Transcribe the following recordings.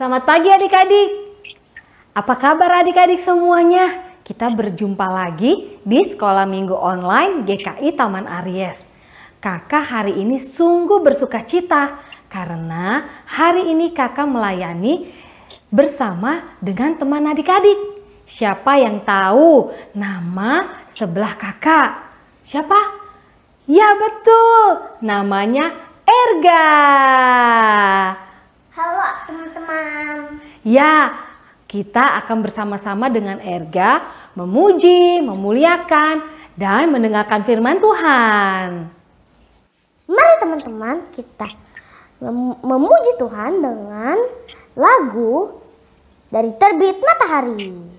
Selamat pagi adik-adik. Apa kabar adik-adik semuanya? Kita berjumpa lagi di Sekolah Minggu Online GKI Taman Aries. Kakak hari ini sungguh bersuka cita karena hari ini kakak melayani bersama dengan teman adik-adik. Siapa yang tahu nama sebelah kakak? Siapa? Ya betul, namanya Erga. Halo teman-teman. Ya, kita akan bersama-sama dengan Erga memuji, memuliakan, dan mendengarkan firman Tuhan. Mari teman-teman kita memuji Tuhan dengan lagu dari Terbit Matahari.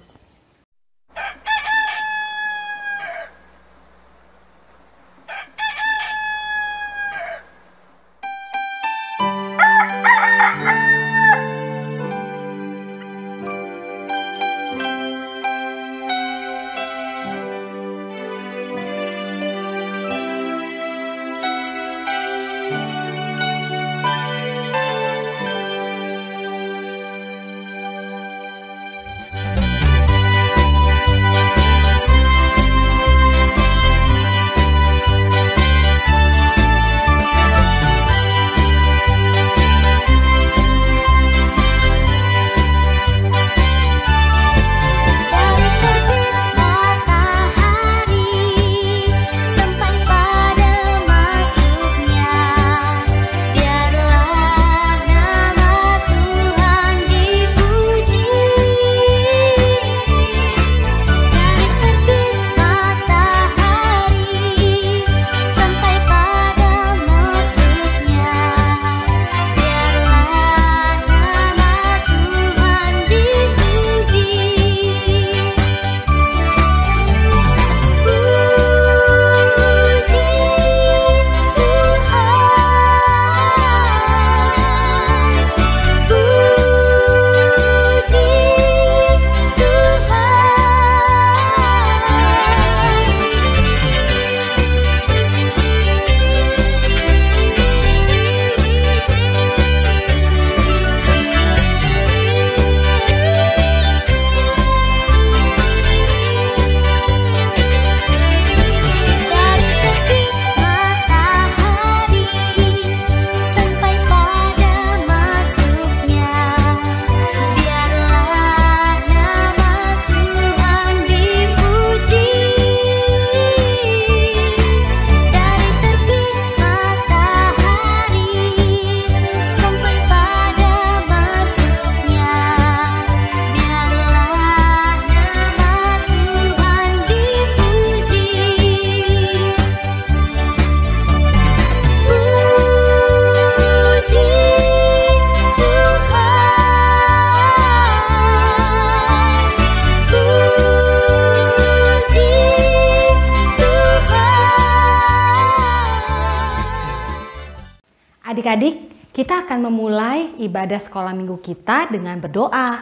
Adik-adik, kita akan memulai ibadah sekolah minggu kita dengan berdoa.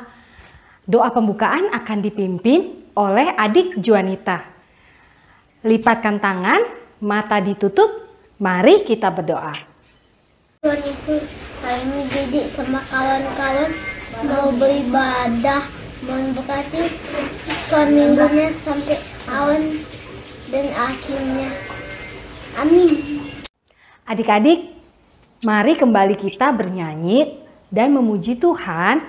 Doa pembukaan akan dipimpin oleh adik Juanita. Lipatkan tangan, mata ditutup, mari kita berdoa. Tuhan Yesus, kami Didi sama kawan-kawan mau beribadah, mohon berkati sekolah minggunya sampai awal dan akhirnya. Amin. Adik-adik, mari kembali kita bernyanyi dan memuji Tuhan.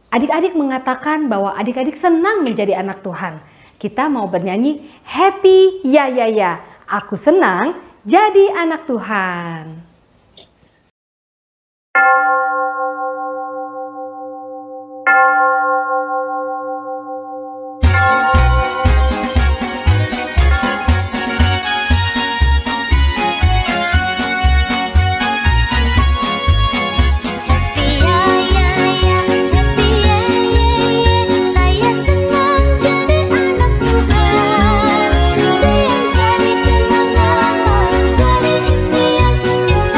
Adik-adik mengatakan bahwa adik-adik senang menjadi anak Tuhan. Kita mau bernyanyi happy ya ya ya. Aku senang jadi anak Tuhan. Cinta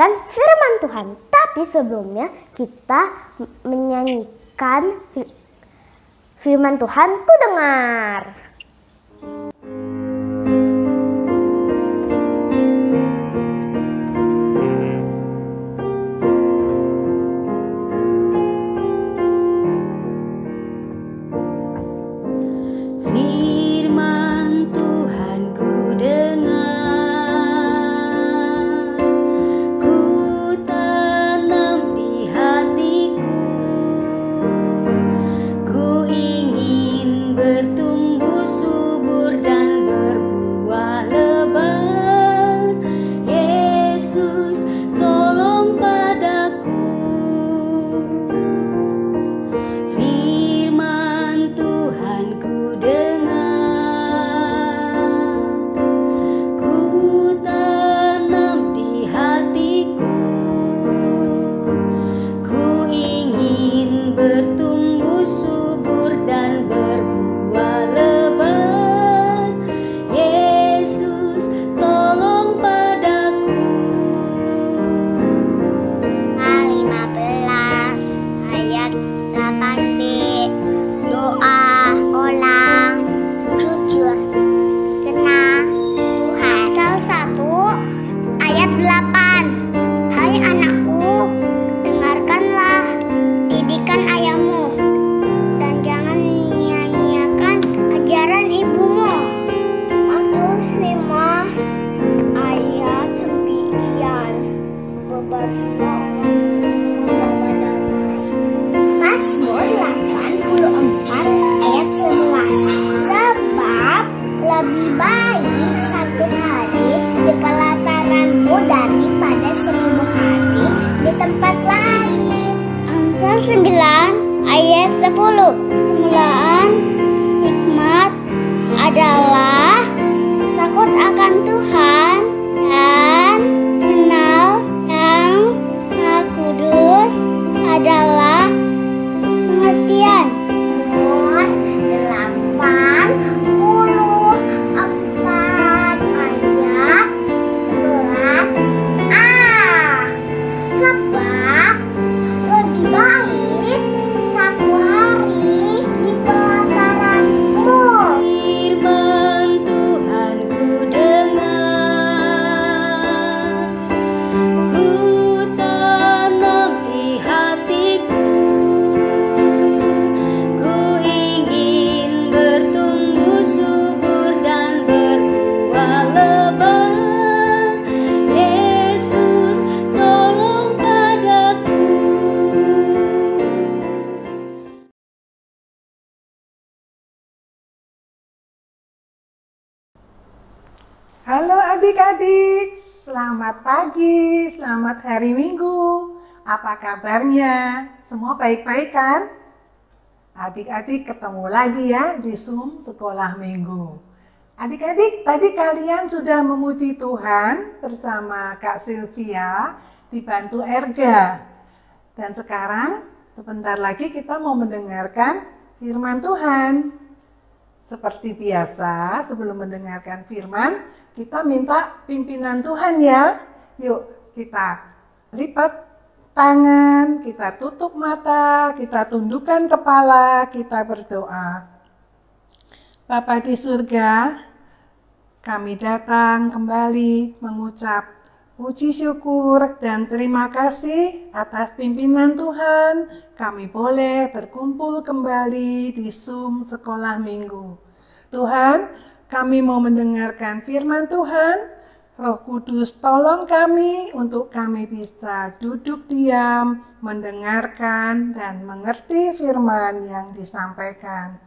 mendengarkan firman Tuhan. Tapi sebelumnya kita menyanyikan firman Tuhan ku dengar. Permulaan hikmat adalah takut akan Tuhan dan kenal Yang Maha Kudus adalah pengertian. Umur 84 ayat 11a. Sebab lebih baik satu hari di pelataranmu. Firman Tuhan ku dengar, ku tanam di hatiku, ku ingin bertumbuh subur dan berbuah lebat. Yesus tolong padaku. Halo adik-adik, selamat pagi, selamat hari Minggu. Apa kabarnya? Semua baik-baik kan? Adik-adik ketemu lagi ya di Zoom Sekolah Minggu. Adik-adik, tadi kalian sudah memuji Tuhan bersama Kak Sylvia, dibantu Erga. Dan sekarang sebentar lagi kita mau mendengarkan firman Tuhan. Seperti biasa, sebelum mendengarkan firman, kita minta pimpinan Tuhan ya. Yuk, kita lipat tangan, kita tutup mata, kita tundukkan kepala, kita berdoa. Bapa di surga, kami datang kembali mengucap puji syukur dan terima kasih atas pimpinan Tuhan. Kami boleh berkumpul kembali di Zoom Sekolah Minggu. Tuhan, kami mau mendengarkan firman Tuhan. Roh Kudus tolong kami untuk kami bisa duduk diam, mendengarkan dan mengerti firman yang disampaikan.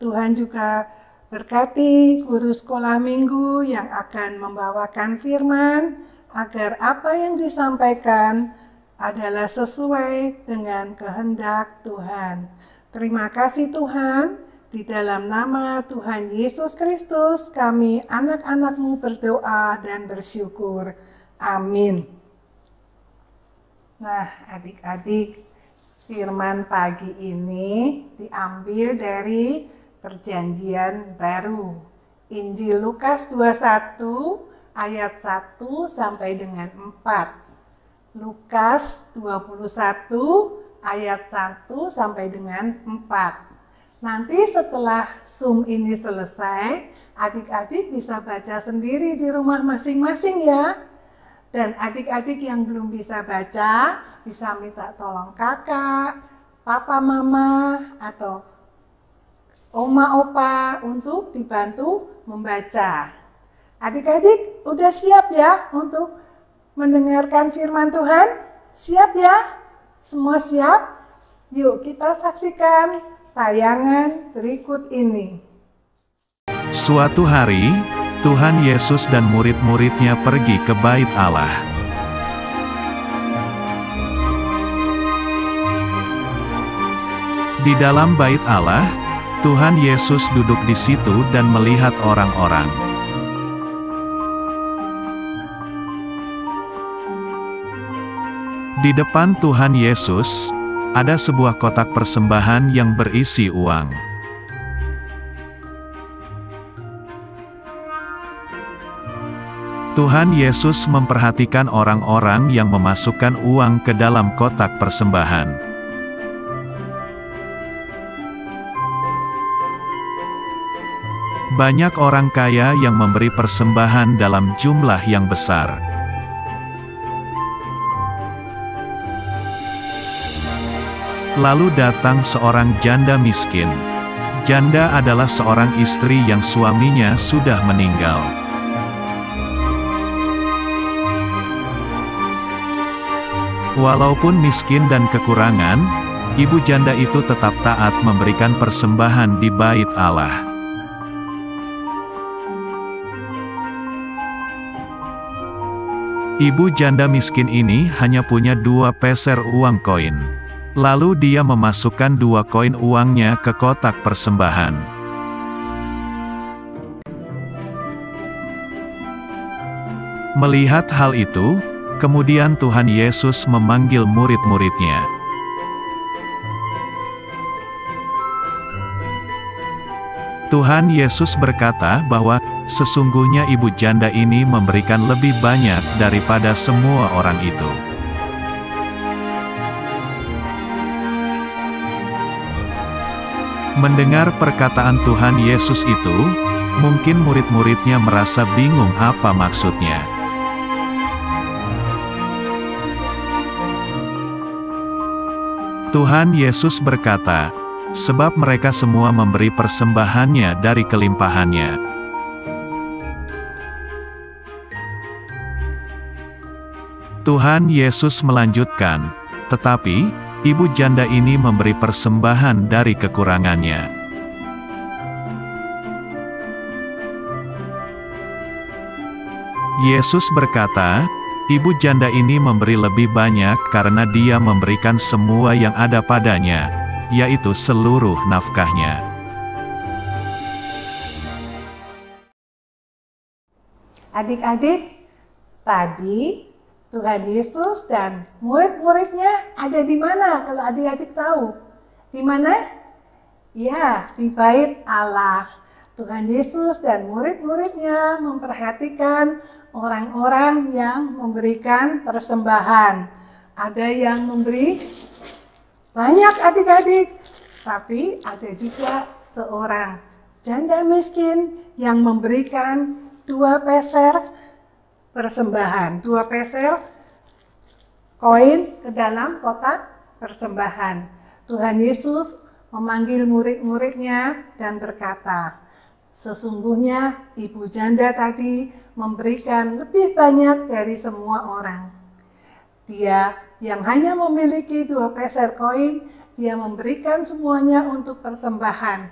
Tuhan juga berkati guru sekolah minggu yang akan membawakan firman, agar apa yang disampaikan adalah sesuai dengan kehendak Tuhan. Terima kasih Tuhan, di dalam nama Tuhan Yesus Kristus kami anak-anak-Mu berdoa dan bersyukur. Amin. Nah adik-adik, firman pagi ini diambil dari Perjanjian Baru. Injil Lukas 21 ayat 1 sampai dengan 4. Lukas 21 ayat 1 sampai dengan 4. Nanti setelah Zoom ini selesai, adik-adik bisa baca sendiri di rumah masing-masing ya. Dan adik-adik yang belum bisa baca, bisa minta tolong kakak, papa mama, atau oma opa untuk dibantu membaca. Adik-adik udah siap ya untuk mendengarkan firman Tuhan? Siap ya? Semua siap? Yuk kita saksikan tayangan berikut ini. Suatu hari, Tuhan Yesus dan murid-muridnya pergi ke Bait Allah. Di dalam Bait Allah, Tuhan Yesus duduk di situ dan melihat orang-orang. Di depan Tuhan Yesus, ada sebuah kotak persembahan yang berisi uang. Tuhan Yesus memperhatikan orang-orang yang memasukkan uang ke dalam kotak persembahan. Banyak orang kaya yang memberi persembahan dalam jumlah yang besar. Lalu datang seorang janda miskin. Janda adalah seorang istri yang suaminya sudah meninggal. Walaupun miskin dan kekurangan, ibu janda itu tetap taat memberikan persembahan di Bait Allah. Ibu janda miskin ini hanya punya 2 peser uang koin. Lalu dia memasukkan 2 koin uangnya ke kotak persembahan. Melihat hal itu, kemudian Tuhan Yesus memanggil murid-muridnya. Tuhan Yesus berkata bahwa, sesungguhnya ibu janda ini memberikan lebih banyak daripada semua orang itu. Mendengar perkataan Tuhan Yesus itu, mungkin murid-muridnya merasa bingung apa maksudnya. Tuhan Yesus berkata, sebab mereka semua memberi persembahannya dari kelimpahannya. Tuhan Yesus melanjutkan, tetapi ibu janda ini memberi persembahan dari kekurangannya. Yesus berkata, ibu janda ini memberi lebih banyak karena dia memberikan semua yang ada padanya, yaitu seluruh nafkahnya. Adik-adik, tadi Tuhan Yesus dan murid-muridnya ada di mana kalau adik-adik tahu? Di mana? Ya, di Bait Allah. Tuhan Yesus dan murid-muridnya memperhatikan orang-orang yang memberikan persembahan. Ada yang memberi banyak adik-adik, tapi ada juga seorang janda miskin yang memberikan 2 peser persembahan, 2 peser koin ke dalam kotak persembahan. Tuhan Yesus memanggil murid-muridnya dan berkata, sesungguhnya ibu janda tadi memberikan lebih banyak dari semua orang. Dia yang hanya memiliki 2 peser koin, dia memberikan semuanya untuk persembahan.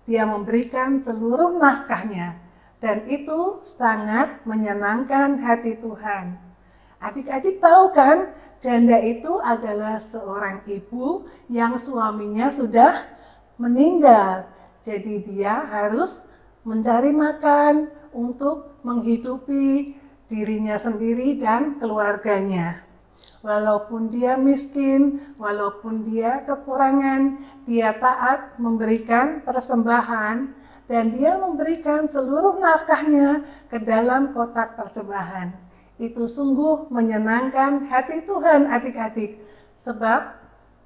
Dia memberikan seluruh nafkahnya. Dan itu sangat menyenangkan hati Tuhan. Adik-adik tahu kan, janda itu adalah seorang ibu yang suaminya sudah meninggal. Jadi dia harus mencari makan untuk menghidupi dirinya sendiri dan keluarganya. Walaupun dia miskin, walaupun dia kekurangan, dia taat memberikan persembahan dan dia memberikan seluruh nafkahnya ke dalam kotak persembahan. itu sungguh menyenangkan hati Tuhan adik-adik. Sebab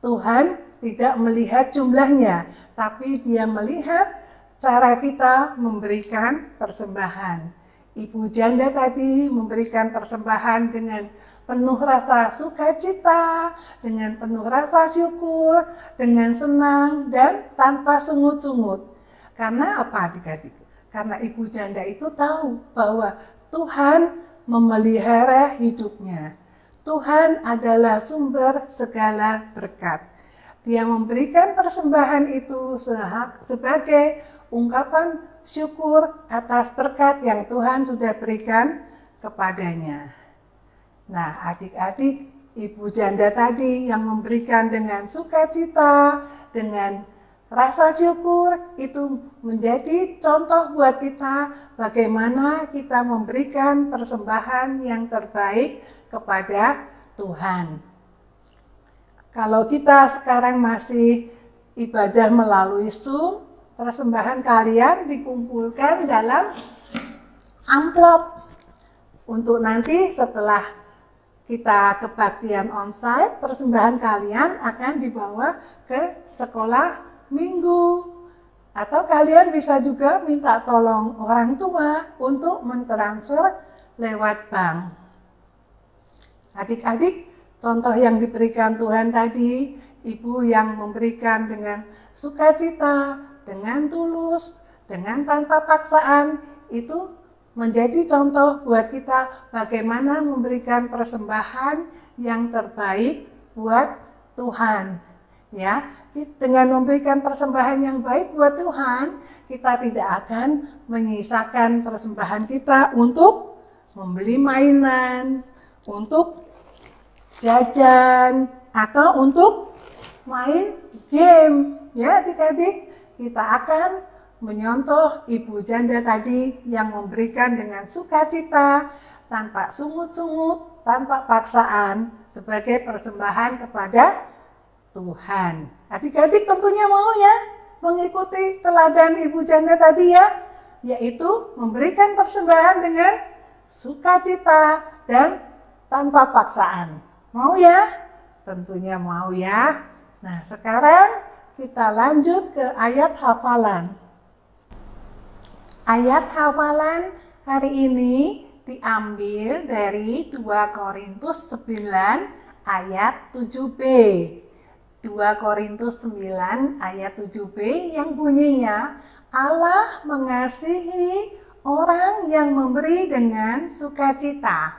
Tuhan tidak melihat jumlahnya, tapi Dia melihat cara kita memberikan persembahan. Ibu janda tadi memberikan persembahan dengan penuh rasa sukacita, dengan penuh rasa syukur, dengan senang dan tanpa sungut-sungut. Karena apa adik-adik? Karena ibu janda itu tahu bahwa Tuhan memelihara hidupnya. Tuhan adalah sumber segala berkat. Dia memberikan persembahan itu sebagai ungkapan syukur atas berkat yang Tuhan sudah berikan kepadanya. Nah, adik-adik, ibu janda tadi yang memberikan dengan sukacita, dengan rasa syukur, itu menjadi contoh buat kita bagaimana kita memberikan persembahan yang terbaik kepada Tuhan. Kalau kita sekarang masih ibadah melalui Zoom, persembahan kalian dikumpulkan dalam amplop. Untuk nanti setelah kita kebaktian onsite, persembahan kalian akan dibawa ke sekolah minggu. Atau kalian bisa juga minta tolong orang tua untuk mentransfer lewat bank. Adik-adik, contoh yang diberikan Tuhan tadi, ibu yang memberikan dengan sukacita, dengan tulus, dengan tanpa paksaan, itu menjadi contoh buat kita bagaimana memberikan persembahan yang terbaik buat Tuhan. Ya, dengan memberikan persembahan yang baik buat Tuhan, kita tidak akan menyisakan persembahan kita untuk membeli mainan, untuk jajan, atau untuk main game. Ya, adik-adik, kita akan menyontoh ibu janda tadi yang memberikan dengan sukacita, tanpa sungut-sungut, tanpa paksaan, sebagai persembahan kepada Tuhan. Adik-adik tentunya mau ya mengikuti teladan ibu janda tadi ya, yaitu memberikan persembahan dengan sukacita dan tanpa paksaan. Mau ya? Tentunya mau ya. Nah, sekarang kita lanjut ke ayat hafalan. Ayat hafalan hari ini diambil dari 2 Korintus 9 ayat 7b. 2 Korintus 9 ayat 7b yang bunyinya, Allah mengasihi orang yang memberi dengan sukacita.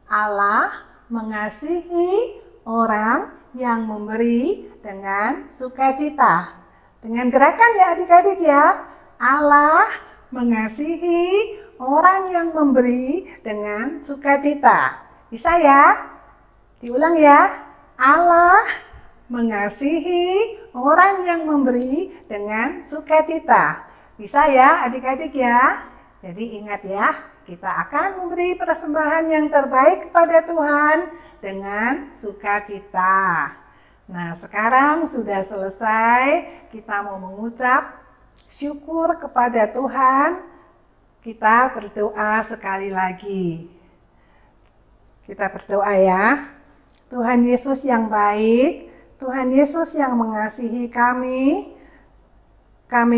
Allah mengasihi orang yang memberi dengan sukacita. Dengan gerakan ya adik-adik ya. Allah mengasihi orang yang memberi dengan sukacita. Bisa ya? Diulang ya. Allah mengasihi orang yang memberi dengan sukacita. Bisa ya adik-adik ya? Jadi ingat ya, kita akan memberi persembahan yang terbaik kepada Tuhan dengan sukacita. Nah, sekarang sudah selesai, kita mau mengucap syukur kepada Tuhan. Kita berdoa sekali lagi. Kita berdoa ya. Tuhan Yesus yang baik, Tuhan Yesus yang mengasihi kami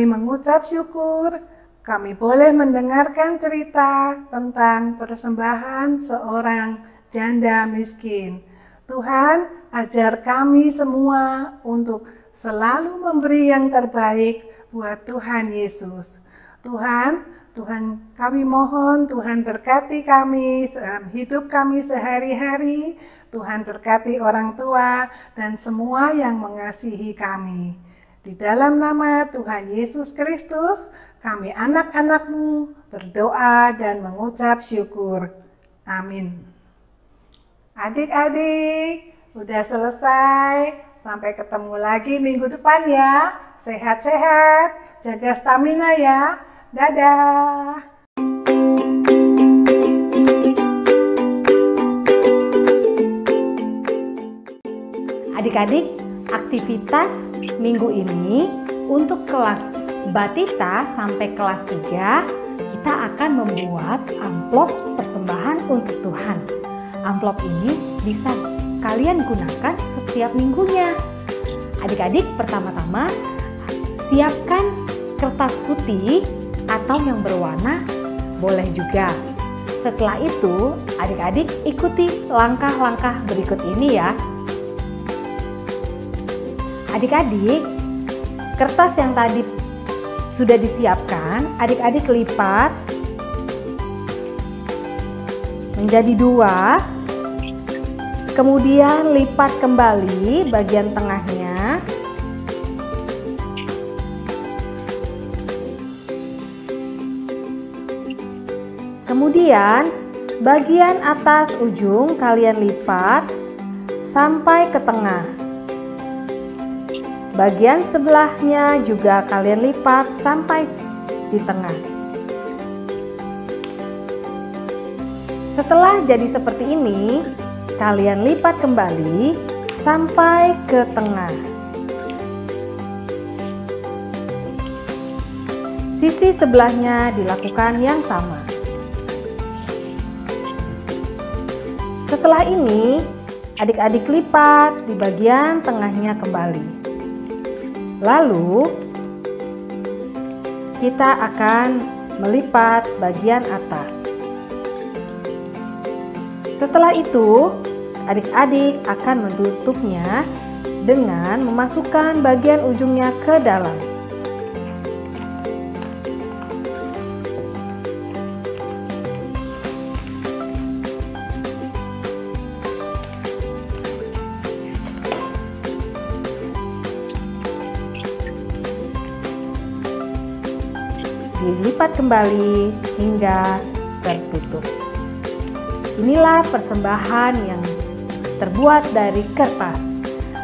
mengucap syukur, kami boleh mendengarkan cerita tentang persembahan seorang janda miskin. Tuhan, ajar kami semua untuk selalu memberi yang terbaik buat Tuhan Yesus. Tuhan kami mohon, Tuhan berkati kami dalam hidup kami sehari-hari. Tuhan berkati orang tua dan semua yang mengasihi kami. Di dalam nama Tuhan Yesus Kristus, kami anak-anak-Mu berdoa dan mengucap syukur. Amin. Adik-adik, udah selesai. Sampai ketemu lagi minggu depan ya. Sehat-sehat, jaga stamina ya. Dadah. Adik-adik, aktivitas minggu ini untuk kelas Batita sampai kelas 3 kita akan membuat amplop persembahan untuk Tuhan. Amplop ini bisa kalian gunakan setiap minggunya. Adik-adik, pertama-tama siapkan kertas putih atau yang berwarna, boleh juga. Setelah itu, adik-adik ikuti langkah-langkah berikut ini ya. Adik-adik, kertas yang tadi sudah disiapkan, adik-adik lipat menjadi 2, kemudian lipat kembali bagian tengahnya, kemudian bagian atas ujung kalian lipat sampai ke tengah. Bagian sebelahnya juga kalian lipat sampai di tengah. Setelah jadi seperti ini, kalian lipat kembali sampai ke tengah. Sisi sebelahnya dilakukan yang sama. Setelah ini, adik-adik lipat di bagian tengahnya kembali. Lalu, kita akan melipat bagian atas. Setelah itu, adik-adik akan menutupnya dengan memasukkan bagian ujungnya ke dalam. Dilipat kembali hingga tertutup. Inilah persembahan yang terbuat dari kertas.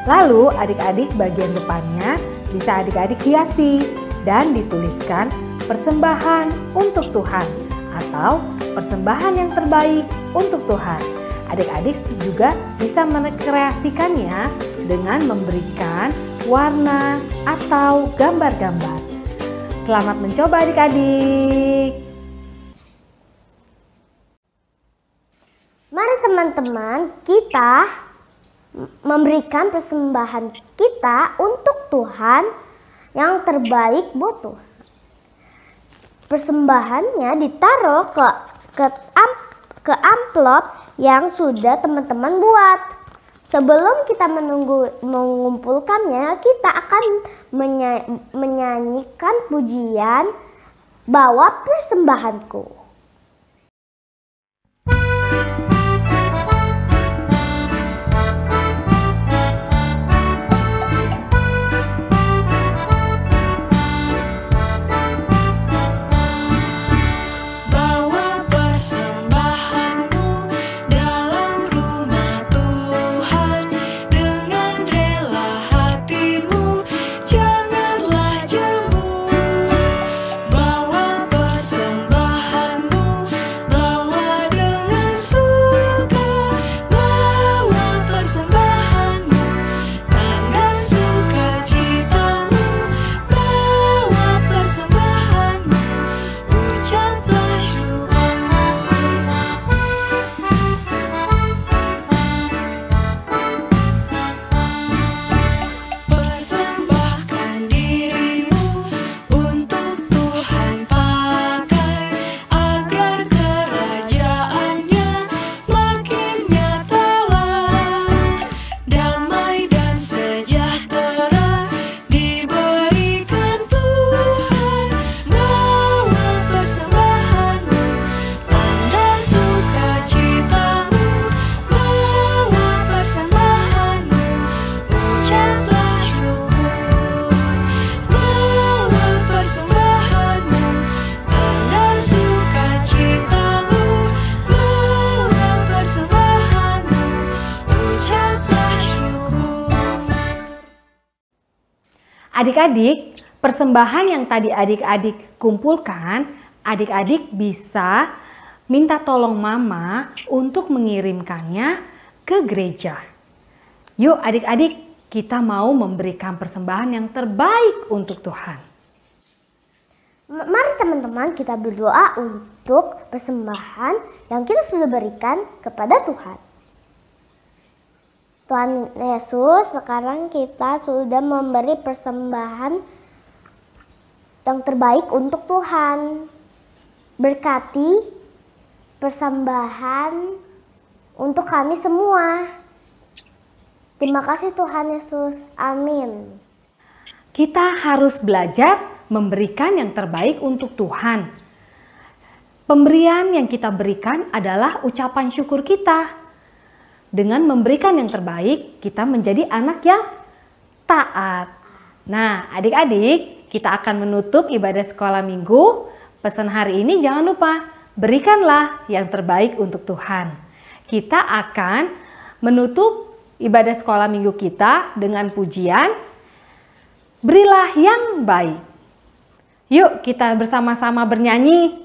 Lalu adik-adik bagian depannya bisa adik-adik hiasi dan dituliskan persembahan untuk Tuhan atau persembahan yang terbaik untuk Tuhan. Adik-adik juga bisa mengkreasikannya dengan memberikan warna atau gambar-gambar. Selamat mencoba adik-adik. Mari teman-teman, kita memberikan persembahan kita untuk Tuhan yang terbaik buat Tuhan. Persembahannya ditaruh ke amplop yang sudah teman-teman buat. Sebelum kita mengumpulkannya, kita akan menyanyikan pujian "Bawa Persembahanku". Adik-adik, persembahan yang tadi adik-adik kumpulkan, adik-adik bisa minta tolong mama untuk mengirimkannya ke gereja. Yuk adik-adik, kita mau memberikan persembahan yang terbaik untuk Tuhan. Mari teman-teman kita berdoa untuk persembahan yang kita sudah berikan kepada Tuhan. Tuhan Yesus, sekarang kita sudah memberi persembahan yang terbaik untuk Tuhan. Berkati persembahan untuk kami semua. Terima kasih Tuhan Yesus. Amin. Kita harus belajar memberikan yang terbaik untuk Tuhan. Pemberian yang kita berikan adalah ucapan syukur kita. Dengan memberikan yang terbaik, kita menjadi anak yang taat. Nah, adik-adik, kita akan menutup ibadah sekolah minggu. Pesan hari ini jangan lupa, berikanlah yang terbaik untuk Tuhan. Kita akan menutup ibadah sekolah minggu kita dengan pujian, berilah yang baik. Yuk kita bersama-sama bernyanyi.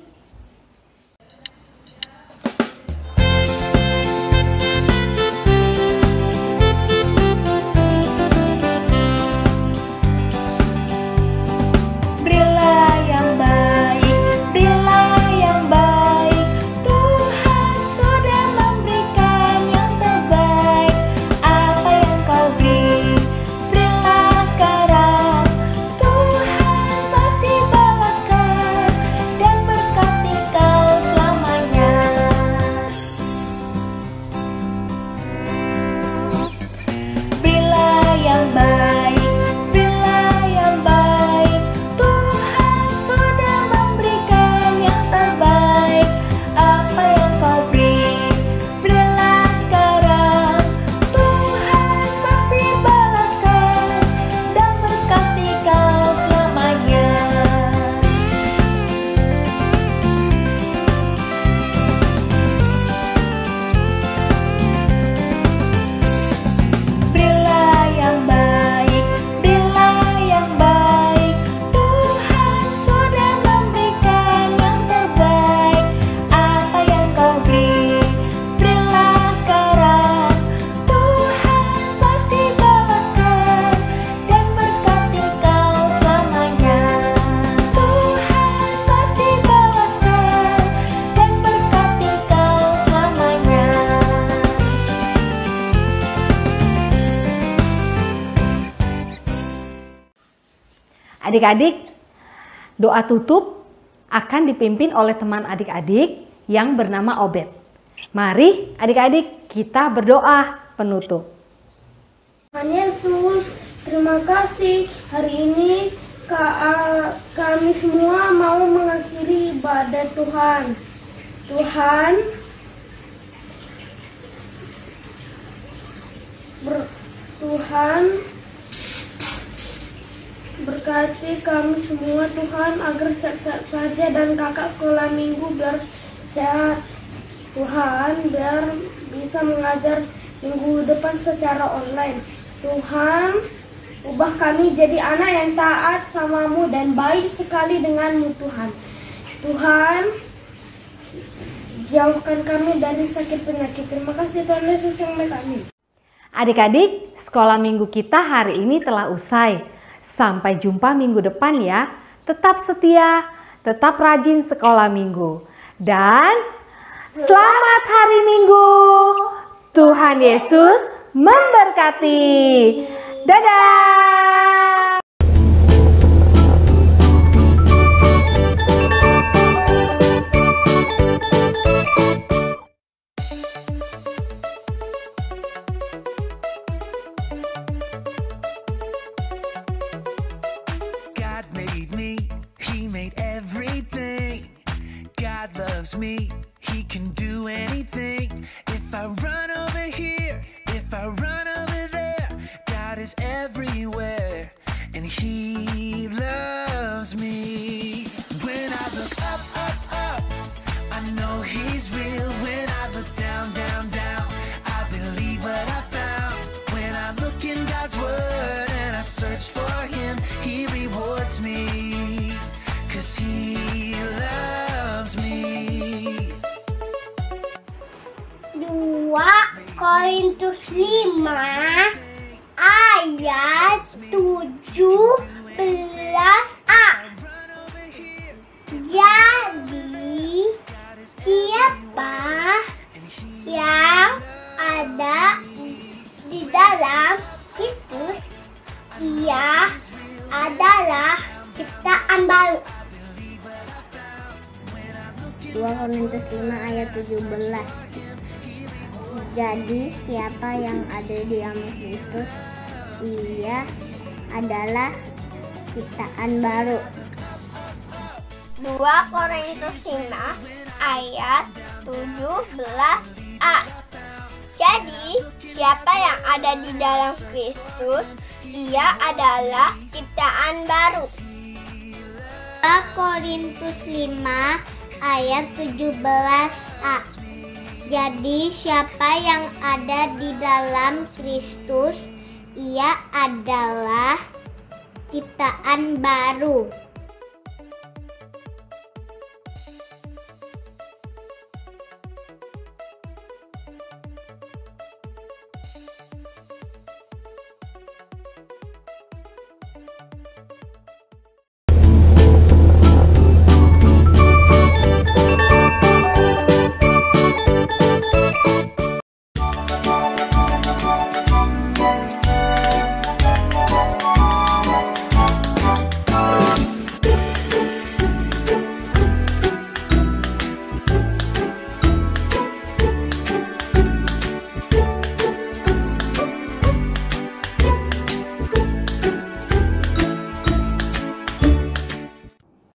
Adik-adik, doa tutup akan dipimpin oleh teman adik-adik yang bernama Obed. Mari adik-adik kita berdoa penutup. Tuhan Yesus, terima kasih hari ini kami semua mau mengakhiri ibadah Tuhan. Tuhan berkati kami semua Tuhan agar sehat-sehat saja dan kakak sekolah minggu biar sehat Tuhan, biar bisa mengajar minggu depan secara online. Tuhan, ubah kami jadi anak yang taat sama-Mu dan baik sekali dengan-Mu Tuhan. Tuhan, jauhkan kami dari sakit penyakit. Terima kasih Tuhan Yesus yang baik. Amin. Adik-adik, sekolah minggu kita hari ini telah usai. Sampai jumpa minggu depan ya. Tetap setia, tetap rajin sekolah minggu. Dan selamat hari Minggu. Tuhan Yesus memberkati. Dadah. God made me, He made everything. God loves me, He can do anything. If I run over here, if I run over there, God is everywhere, and He loves me. When I look up, up, up, I know He's real. When I look down, down, down, I believe what I found. When I look in God's Word and I search for Him, He rewards me, 'cause He loves me. 2 Korintus 5 ayat 17a. dalam Kristus, ia adalah ciptaan baru. 2 Korintus 5 ayat 17. Jadi siapa yang ada di dalam Kristus, ia adalah ciptaan baru. 2 Korintus 5 ayat 17a. Jadi siapa yang ada di dalam Kristus, ia adalah ciptaan baru. 2 Korintus 5 ayat 17a. Jadi siapa yang ada di dalam Kristus, ia adalah ciptaan baru.